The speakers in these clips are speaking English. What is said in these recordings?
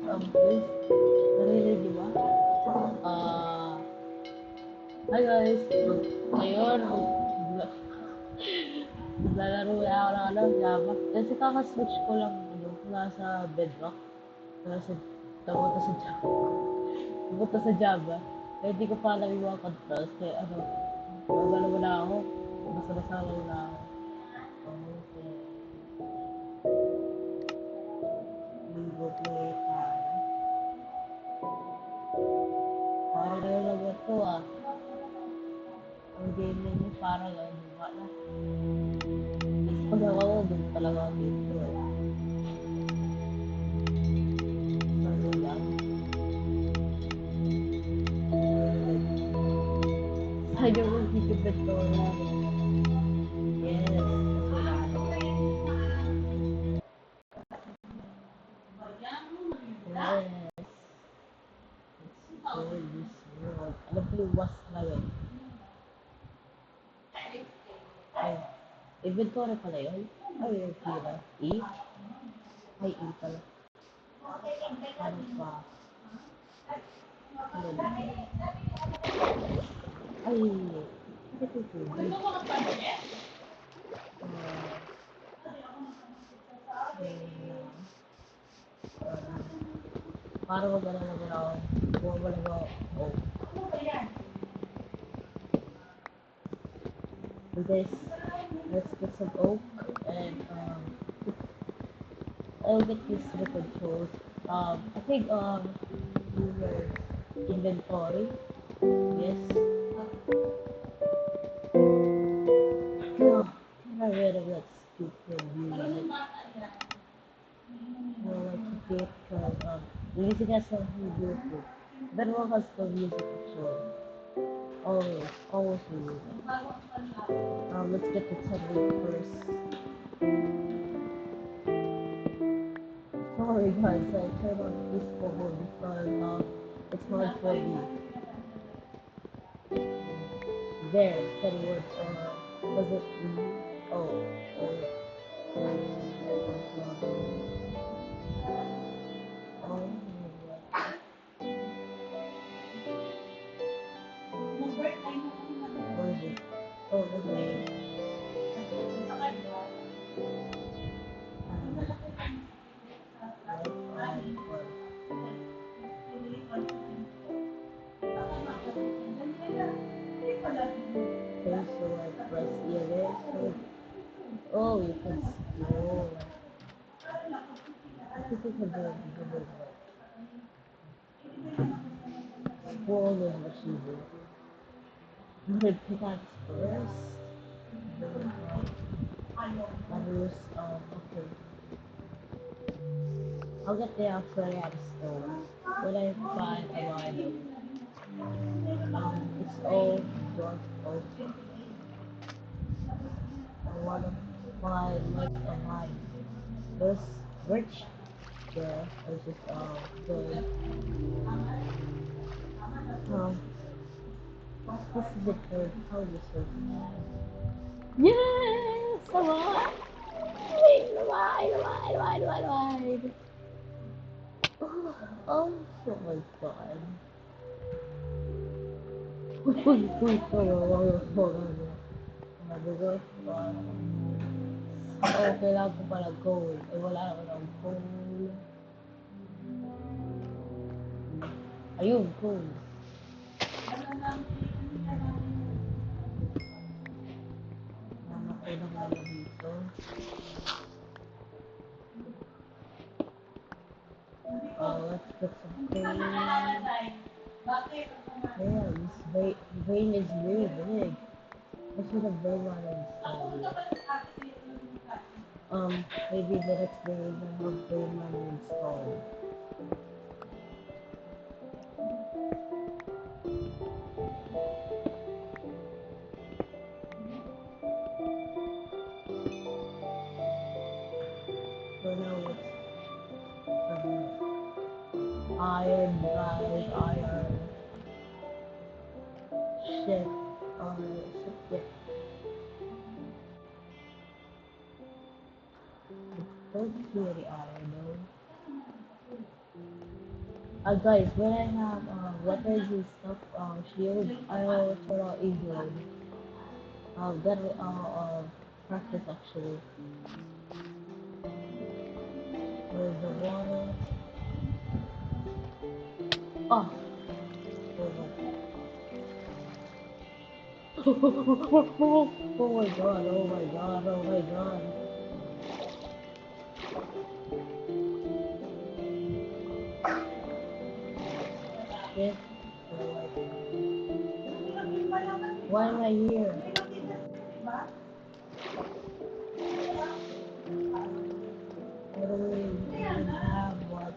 Guys, narinig niyo ba? Ah, Hi guys! Ngayon, maglalaro na ako ng Java. Kasi kakaswitch ko lang, nasa Bedrock. Nasa, napunta sa Java. Napunta sa Java. Kaya hindi ko pa alam yung mga controls. Kaya magano na ako. Basta-basta lang na ako. Okay. Ligo play tayo. Parang nalalagot to ah. Ang game ninyo parang wala. Pag ako, doon talaga ako dito eh. Ano lang. Sayang yung higit ko na. Yes, kasi yes. So, this world. Alam ko yung was na yun. Ay, inventory pala yun. Ay, yung tira. E? Ay, E pala. Ano pa? Ano ba? Ay, bakit yung tubig? Para mag-ano naman ako. Bumabalik ako. Oh. With this, let's get some oak and I'll get this the controls. I think we were inventory. Yes. Oh, I read of that stupid music. I like to get because music has something beautiful. That one has the music actually. Always music. Let's get the technique first. Sorry guys, I turned on this mode because it's hard for me. There, 10 words was it oh, oh, oh, what is it? Oh, okay. Okay, so I press here. Oh, you can scroll. I think you can do it. Scroll is what you do. I'm gonna pick out first. Others, okay. I'll get the aquarium store. When I find a item, it's all dark ocean. I want to find like a mine. There's rich there. I just good. Um, this is the third. How this is. Yes! Naman! Wait, naman! Oh, oh my god. Uy, oh, kailangan ko pala gold. Eh, wala naman akong gold. Ayun, gold. Nanak ko lang dito. Let's get some gold. Yeah, this vein is really big. I should have been on installed. Maybe the next day we're gonna have vein on installed. So now it's iron, guys, iron. Shit. Shit, yeah. Don't see any iron though. Guys, when I have weapons and stuff, shield, I'll turn on easy mode. That practice actually. With the water. Oh, oh my oh my god, oh my god, oh my god. Shit. Why am I here? What do we even have? What?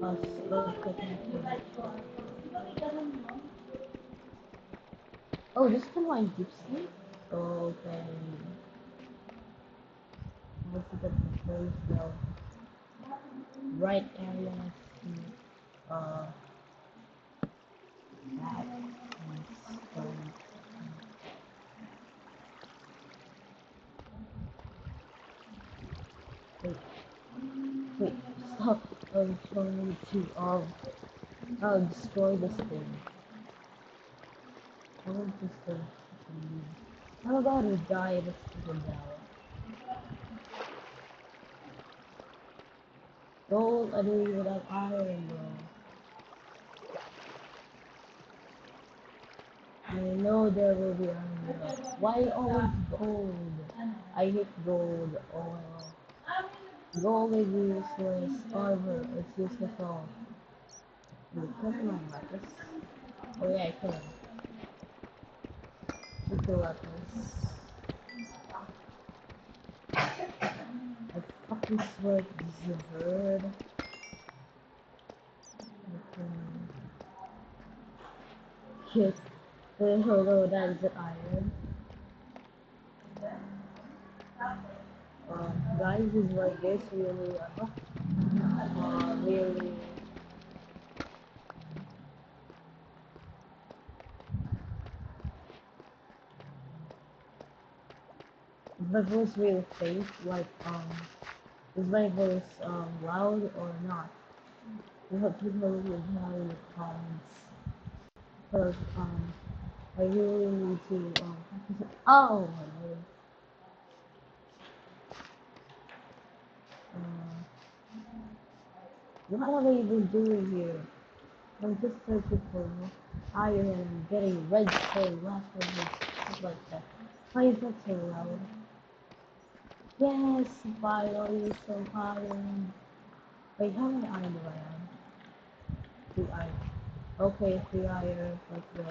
A stuff that oh, this is my gypsy? Okay. Let's look at the first right area. Let's see. Uh, that is going. Wait, wait, stop. I'm trying to, destroy this thing. I want this thing. How about I die this thing down? Gold, I don't even have iron, bro. I know there will be iron. Why always gold? I hate gold. Oh, gold is useless. Armor, it's useless all. You can my mattress. Oh yeah, I can. Super weapons. I fucking swear this is a bird. Yes. No, that is an iron. Guys, is like this really, really. My voice really faint, like, is my voice, loud or not? You have to know in the comments. Because, I really need to, oh my lord. What am I even doing here? I'm just searching for iron and getting red stone, last one, stuff like that. Why is that so loud? Yes, finally some iron. Wait, how many iron do I have? 3 iron. Okay, 3 iron. Let's go.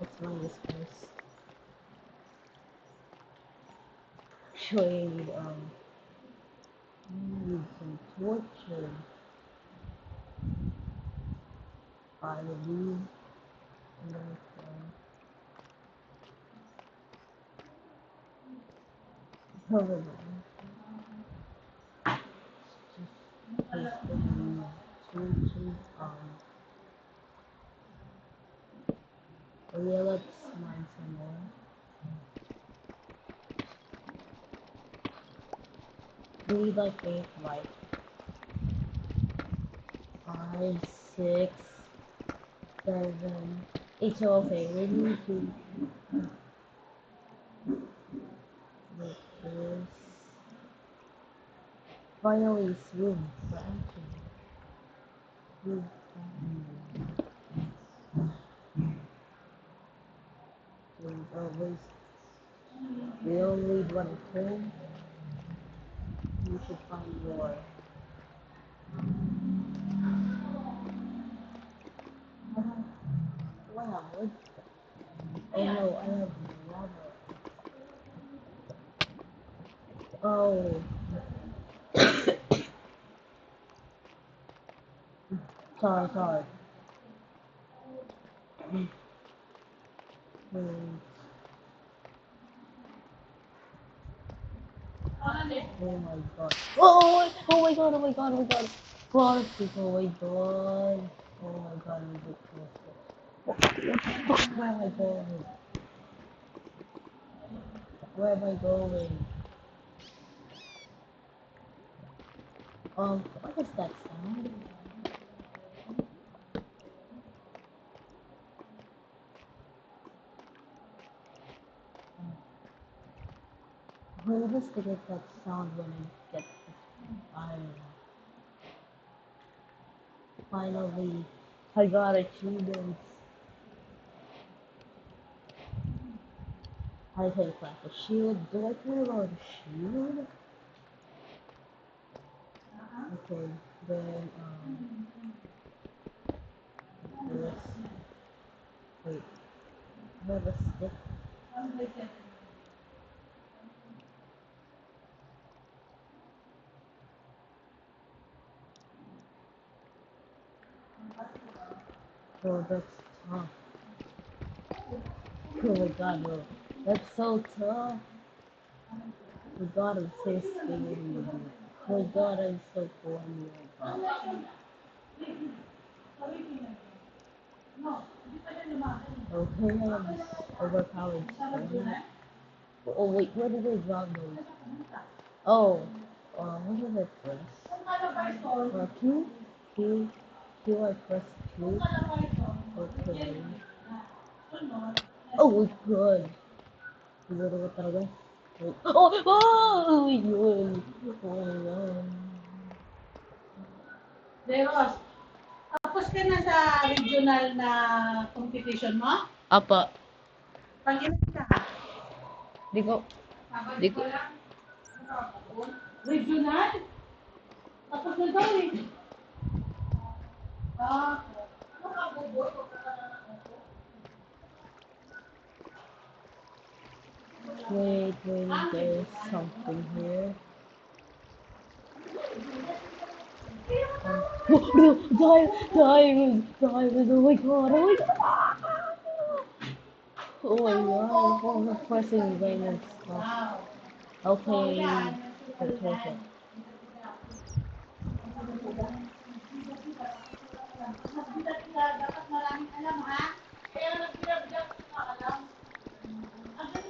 Let's run this first. Actually, I need some torture. Finally. Cover them. Just torture. Oh yeah, let's mine some more. We need like 8 light. 5, 6, 7, 8. So okay, we need to make this. Finally, swim branching. Swim always. We only need one turn. We should find more. Wow. Oh no, I have lava. Oh, sorry, sorry. Hmm. Oh my god. Oh, oh my god, oh my god, oh my god. Plastic, oh my god. Oh my god, ridiculous. Where am I going? Where am I going? What is that sound? nervous to get that sound when I get iron. Finally, I got achievements. I take back the shield. Do I care about the shield? Okay, then let's wait. No, let's stick. Oh, that's tough. Oh my god, no. That's so tough. Oh my god, I'm so scared. Oh my god, I'm so cool. Oh my god. Okay, I'm overpowered. Oh wait, where did I drop those? Oh, what did I press? Q? Q? Q, I pressed Q. Okay. Oh my god. Siguro ko talaga. Oh! Oh! Yun. Oh my god. Leros, tapos ka na sa regional na competition mo? Apa. Pag ilan ka? Di ko. Di ko. Regional? Tapos na daw eh. Ah, Wait, there's something here. No, diamond, oh my god, oh my god. Oh my god, I'm pressing diamond stuff. Okay, okay. dapat maraming alam ha. Kaya nag-grab ka alam.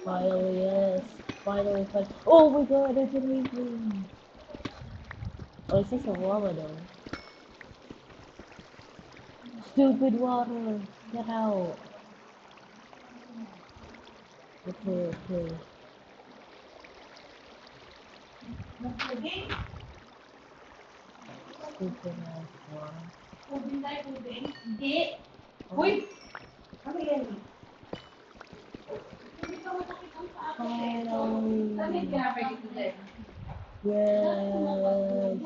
Finally, yes. Finally. Oh my god, I didn't even. Oh, it's just a lava though. Stupid water. Get out. Okay. Puding? Stupid ass water. Puding tayo, puding? Hindi. Uy! Ano yan? Hindi ka matakitang sa akin eh. Finally. Ano yung tinapay dito din? Yes.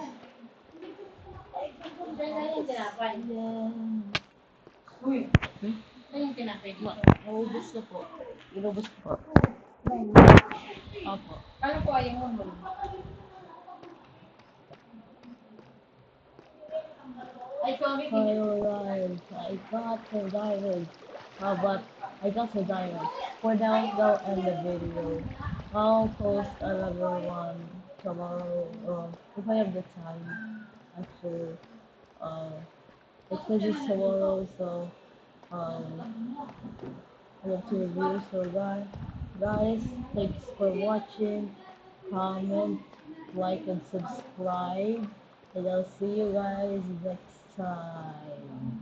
Diyan na yung tinapay. Yes. Uy! Hmm? Ano yung tinapay dito? Naubos na po. Inubos po. Opo. Ano po ayaw mo mo? Ay, sorry. Finally, I got the diamond. But I got the diamond. For now, they'll end the video. I'll post another one tomorrow, if I have the time. Actually, uh, because it's tomorrow, so I have to review. So guys, thanks for watching. Comment, like, and subscribe. And I'll see you guys next time.